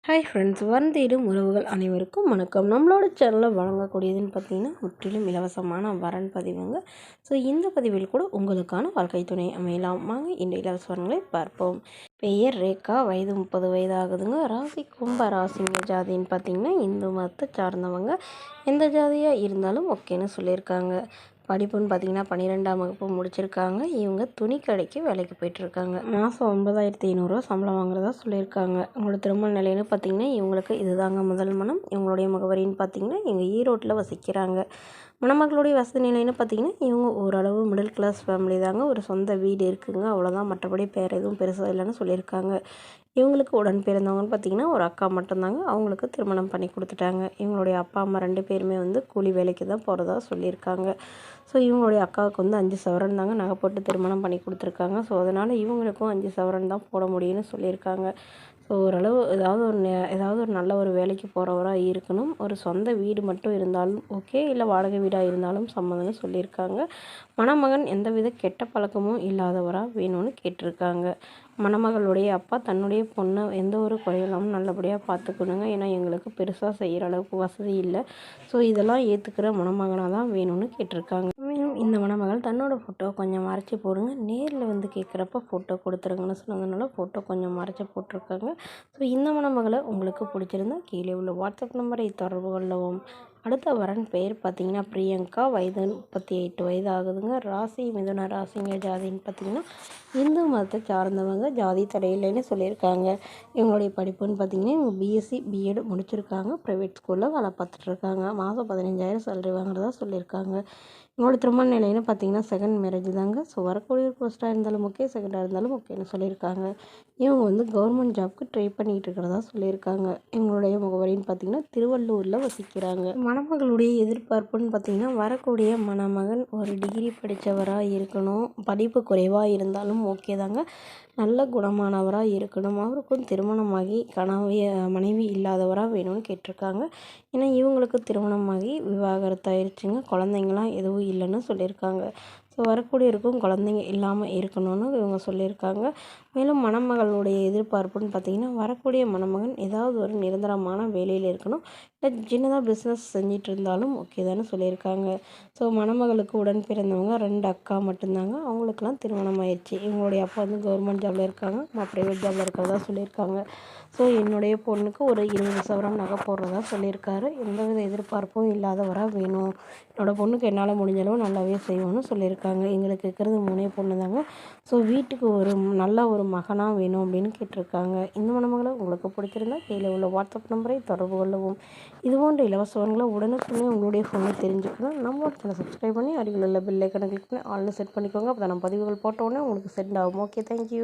Hi friends, வந்தேடும் உறவுகள் அனைவருக்கும் வணக்கம். நம்மளோட சேனலில் வழங்கக்கூடியதுன்னு பார்த்தீங்கன்னா முற்றிலும் இலவசமான வரன் பதிவுங்க. ஸோ இந்த பதிவில் கூட உங்களுக்கான வாழ்க்கை துணை அமையலாம். வாங்க இந்த இலவச வரன்களை பார்ப்போம். பெயர் ரேகா, வயது 30 வயது ஆகுதுங்க. ராசி கும்ப ராசிங்க. ஜாதின்னு பார்த்தீங்கன்னா இந்து மதத்தை சார்ந்தவங்க. எந்த ஜாதியாக இருந்தாலும் ஓகேன்னு சொல்லியிருக்காங்க. படிப்புன்னு பார்த்தீங்கன்னா 12ஆம் வகுப்பு முடிச்சிருக்காங்க. இவங்க துணி கடைக்கு வேலைக்கு போயிட்டுருக்காங்க. மாதம் 9,500 சம்பளம் வாங்குறதா சொல்லியிருக்காங்க. உங்களோட திருமண நிலைன்னு பார்த்தீங்கன்னா இவங்களுக்கு இதுதாங்க முதல் மனம். இவங்களுடைய முகவரின்னு பார்த்தீங்கன்னா இவங்க ஈரோட்டில் வசிக்கிறாங்க. மணமகளுடைய வசதி நிலைன்னு பார்த்தீங்கன்னா இவங்க ஓரளவு மிடில் கிளாஸ் ஃபேமிலி தாங்க. ஒரு சொந்த வீடு இருக்குதுங்க, அவ்வளோதான். மற்றபடி பேர் எதுவும் பெருசாக இல்லைன்னு சொல்லியிருக்காங்க. இவங்களுக்கு உடன் பிறந்தவங்கன்னு பார்த்தீங்கன்னா ஒரு அக்கா மட்டும்தாங்க. அவங்களுக்கு திருமணம் பண்ணி கொடுத்துட்டாங்க. இவங்களுடைய அப்பா அம்மா 2 பேருமே கூலி வேலைக்கு தான் போகிறதா சொல்லியிருக்காங்க. ஸோ இவங்களுடைய அக்காவுக்கு 5 சவரன் தாங்க நகை போட்டு திருமணம் பண்ணி கொடுத்துருக்காங்க. ஸோ அதனால் இவங்களுக்கும் 5 சவரன் தான் போட முடியும்னு சொல்லியிருக்காங்க. ஸோ ஓரளவு ஏதாவது ஒரு நல்ல ஒரு வேலைக்கு போகிறவராக இருக்கணும். ஒரு சொந்த வீடு மட்டும் இருந்தாலும் ஓகே, இல்லை வாடகை வீடாக இருந்தாலும் சம்மதம்னு சொல்லியிருக்காங்க. மணமகன் எந்தவித கெட்ட பழக்கமும் இல்லாதவராக வேணும்னு கேட்டிருக்காங்க. மணமகளுடைய அப்பா தன்னுடைய பொண்ணை எந்த ஒரு குறையில்லாமல் நல்லபடியாக பார்த்துக்கணுங்க. ஏன்னா எங்களுக்கு பெருசாக செய்கிற அளவுக்கு வசதி இல்லை. ஸோ இதெல்லாம் ஏற்றுக்கிற மணமகனாக தான் வேணும்னு கேட்டிருக்காங்க. மேலும் இந்த மணமகள் தன்னோட ஃபோட்டோ கொஞ்சம் மறைச்சி போடுங்க, நேரில் கேட்குறப்ப ஃபோட்டோ கொடுத்துருங்கன்னு சொன்னதுனால ஃபோட்டோ கொஞ்சம் மறைச்சி போட்டிருக்காங்க. ஸோ இந்த மணமகளை உங்களுக்கு பிடிச்சிருந்தா கீழே உள்ள வாட்ஸ்அப் நம்பரை தொடர்பு கொள்ளவும். அடுத்த வரன் பெயர் பார்த்தீங்கன்னா பிரியங்கா, வயது 38 வயது ஆகுதுங்க. ராசி மிதுன ராசிங்க. ஜாதின்னு பார்த்தீங்கன்னா இந்து மதத்தை சார்ந்தவங்க. ஜாதி தடையில்லைன்னு சொல்லியிருக்காங்க. இவங்களுடைய படிப்புன்னு பார்த்தீங்கன்னா இவங்க பிஎஸ்சி பிஎட் முடிச்சிருக்காங்க. ப்ரைவேட் ஸ்கூலில் வேலை பார்த்துட்ருக்காங்க. மாதம் 15,000 சேலரி வாங்குறதா சொல்லியிருக்காங்க. இவங்களோட திருமண நிலைன்னு பார்த்தீங்கன்னா செகண்ட் மேரேஜ் தாங்க. ஸோ வரக்கூடிய ஃபர்ஸ்ட்டாக இருந்தாலும் ஓகே, செகண்டாக இருந்தாலும் ஓகேன்னு சொல்லியிருக்காங்க. இவங்க கவர்மெண்ட் ஜாப்க்கு ட்ரை பண்ணிகிட்டு இருக்கிறதா சொல்லியிருக்காங்க. இவங்களுடைய முகவரின்னு பார்த்தீங்கன்னா திருவள்ளூரில் வசிக்கிறாங்க. மணமகளுடைய எதிர்பார்ப்புன்னு பார்த்தீங்கன்னா வரக்கூடிய மணமகன் ஒரு டிகிரி படித்தவராக இருக்கணும். படிப்பு குறைவாக இருந்தாலும் ஓகே தாங்க. நல்ல குணமானவராக இருக்கணும். அவருக்கும் திருமணமாகி மனைவி இல்லாதவராக வேணும்னு கேட்டிருக்காங்க. ஏன்னா இவங்களுக்கு திருமணமாகி விவாகரத்தாயிருச்சுங்க. குழந்தைங்களாம் எதுவும் இல்லைன்னு சொல்லியிருக்காங்க. ஸோ வரக்கூடியவருக்கும் குழந்தைங்க இல்லாமல் இருக்கணும்னு இவங்க சொல்லியிருக்காங்க. மேலும் மணமகளுடைய எதிர்பார்ப்புன்னு பார்த்தீங்கன்னா வரக்கூடிய மணமகன் ஏதாவது ஒரு நிரந்தரமான வேலையில் இருக்கணும். இல்லை சின்னதாக பிஸ்னஸ் செஞ்சிட்டு இருந்தாலும் ஓகே தானே சொல்லியிருக்காங்க. ஸோ மணமகளுக்கு உடன் பிறந்தவங்க 2 அக்கா மட்டும்தாங்க. அவங்களுக்கெல்லாம் திருமணம் ஆயிடுச்சு. இவங்களுடைய அப்பா கவர்மெண்ட் ஜாபில் இருக்காங்க, அம்மா ப்ரைவேட் ஜாபில் இருக்கிறதா சொல்லியிருக்காங்க. ஸோ என்னுடைய பொண்ணுக்கு ஒரு 20 சவரம் நகை போடுறதா சொல்லியிருக்காரு. எந்தவித எதிர்பார்ப்பும் இல்லாதவராக வேணும். என்னோடய பொண்ணுக்கு என்னால் முடிஞ்சளவு நல்லாவே செய்வோன்னு சொல்லியிருக்காங்க. எங்களுக்கு இருக்கிறது 3 பொண்ணு தாங்க. ஸோ வீட்டுக்கு ஒரு நல்ல ஒரு மகனாக வேணும் அப்படின்னு கேட்டிருக்காங்க. இந்த மணமகளை உங்களுக்கு பிடிச்சிருந்தா கீழே உள்ள வாட்ஸ்அப் நம்பரை தொடர்பு கொள்ளவும். இது போன்ற இலவசங்களை உடனுக்குமே உங்களுடைய ஃபோனில் தெரிஞ்சுக்கணும். நம்மளோட சேனலை சப்ஸ்கிரைப் பண்ணி அருகில் உள்ள பெல் ஐக்கனை கிளிக் பண்ணி ஆல்னு செட் பண்ணிக்கோங்க. அப்போ நம்ம பதிவுகள் போட்ட உடனே உங்களுக்கு சென்ட் ஆகும். Okay, thank you.